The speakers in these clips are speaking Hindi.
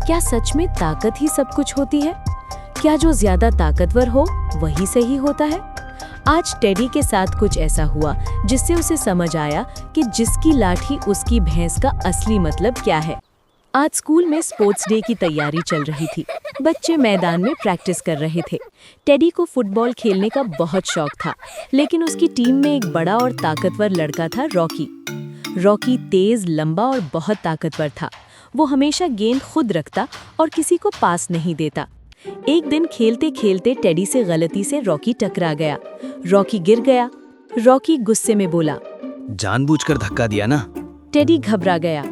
क्या सच में ताकत ही सब कुछ होती है? क्या जो ज्यादा ताकतवर हो वही सही होता है? आज टेडी के साथ कुछ ऐसा हुआ जिससे उसे समझ आया कि जिसकी लाठी उसकी भैंस का असली मतलब क्या है। आज स्कूल में स्पोर्ट्स डे की तैयारी चल रही थी। बच्चे मैदान में प्रैक्टिस कर रहे थे। टेडी को फुटबॉल खेलने का बहुत शौक था, लेकिन उसकी टीम में एक बड़ा और ताकतवर लड़का था, रॉकी। रॉकी तेज, लंबा और बहुत ताकतवर था। वो हमेशा गेंद खुद रखता और किसी को पास नहीं देता। एक दिन खेलते खेलते टेडी से गलती से रॉकी टकरा गया। रॉकी गिर गया। रॉकी गुस्से में बोला, जानबूझकर धक्का दिया ना? टेडी घबरा गया।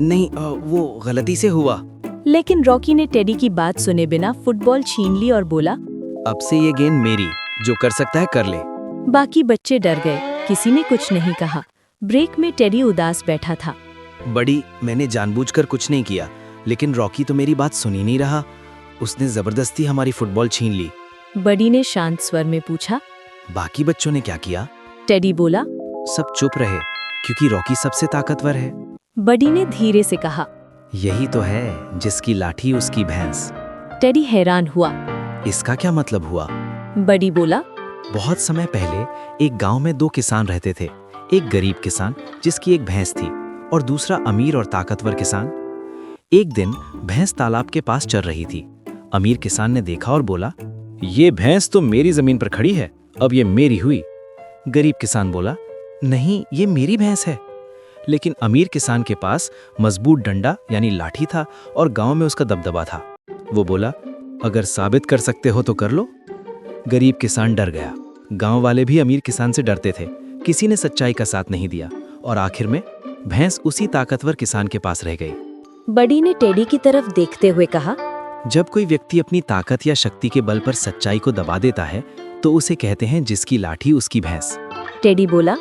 नहीं, वो गलती से हुआ। लेकिन रॉकी ने टेडी की बात सुने बिना फुटबॉल छीन ली और बोला, अब से ये गेंद मेरी, जो कर सकता है कर ले। बाकी बच्चे डर गए। किसी ने कुछ नहीं कहा। ब्रेक में टेडी उदास बैठा था। बड़ी, मैंने जानबूझकर कुछ नहीं किया, लेकिन रॉकी तो मेरी बात सुन ही नहीं रहा। उसने जबरदस्ती हमारी फुटबॉल छीन ली। बड़ी ने शांत स्वर में पूछा। बाकी बच्चों ने क्या किया? टेडी बोला। सब चुप रहे, क्योंकि रॉकी सबसे ताकतवर है। बड़ी ने धीरे से कहा। यही तो है, जिसकी लाठी उसकी भैंस। टेडी हैरान हुआ। इसका क्या मतलब हुआ? बड़ी बोला। बहुत समय पहले एक गांव में दो किसान रहते थे। एक गरीब किसान जिसकी एक भैंस थी, और दूसरा अमीर और ताकतवर किसान। एक दिन भैंस तालाब के पास चर रही थी। अमीर किसान ने देखा और बोला, ये भैंस तो मेरी जमीन पर खड़ी है, अब ये मेरी हुई। गरीब किसान बोला, नहीं, ये मेरी भैंस है। लेकिन अमीर किसान के पास मजबूत डंडा यानी लाठी था और गांव में उसका दबदबा था। वो बोला, अगर साबित कर सकते हो तो कर लो। गरीब किसान डर गया। गांव वाले भी अमीर किसान से डरते थे। किसी ने सच्चाई का साथ नहीं दिया और आखिर में भैंस उसी ताकतवर किसान के पास रह गई। बड़ी ने टेडी की तरफ देखते हुए कहा, जब कोई व्यक्ति अपनी ताकत या शक्ति के बल पर सच्चाई को दबा देता है तो उसे कहते हैं जिसकी लाठी उसकी भैंस। टेडी बोला।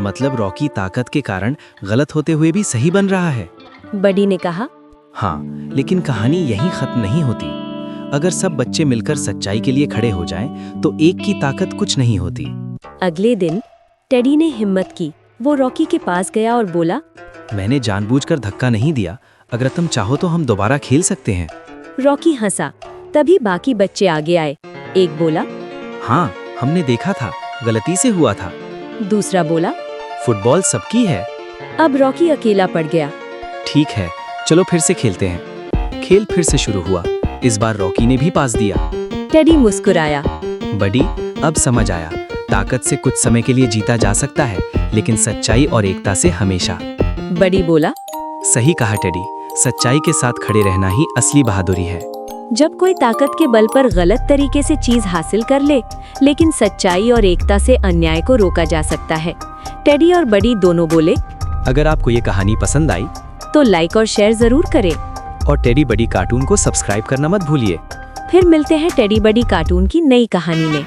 मतलब रॉकी ताकत के कारण गलत होते हुए भी सही बन रहा है। बड़ी ने कहा। हाँ, लेकिन कहानी यहीं खत्म नहीं होती। अगर सब बच्चे मिलकर सच्चाई के लिए खड़े हो जाएं, तो एक की ताकत कुछ नहीं होती। अगले दिन टेडी ने हिम्मत की। वो रॉकी के पास गया और बोला, मैंने जानबूझकर धक्का नहीं दिया। अगर तुम चाहो तो हम दोबारा खेल सकते हैं। रॉकी हंसा। तभी बाकी बच्चे आगे आए। एक बोला, हाँ, हमने देखा था, गलती से हुआ था। दूसरा बोला, फुटबॉल सबकी है। अब रॉकी अकेला पड़ गया। ठीक है, चलो फिर से खेलते हैं। खेल फिर से शुरू हुआ। इस बार रॉकी ने भी पास दिया। टेडी मुस्कुराया। बड़ी, अब समझ आया, ताकत से कुछ समय के लिए जीता जा सकता है, लेकिन सच्चाई और एकता से हमेशा। बड़ी बोला। सही कहा टेडी, सच्चाई के साथ खड़े रहना ही असली बहादुरी है। जब कोई ताकत के बल पर गलत तरीके से चीज हासिल कर ले, लेकिन सच्चाई और एकता से अन्याय को रोका जा सकता है। टेडी और बड़ी दोनों बोले। अगर आपको ये कहानी पसंद आई तो लाइक और शेयर जरूर करें। और टेडी बड़ी कार्टून को सब्सक्राइब करना मत भूलिए। फिर मिलते हैं टेडी बड़ी कार्टून की नई कहानी में।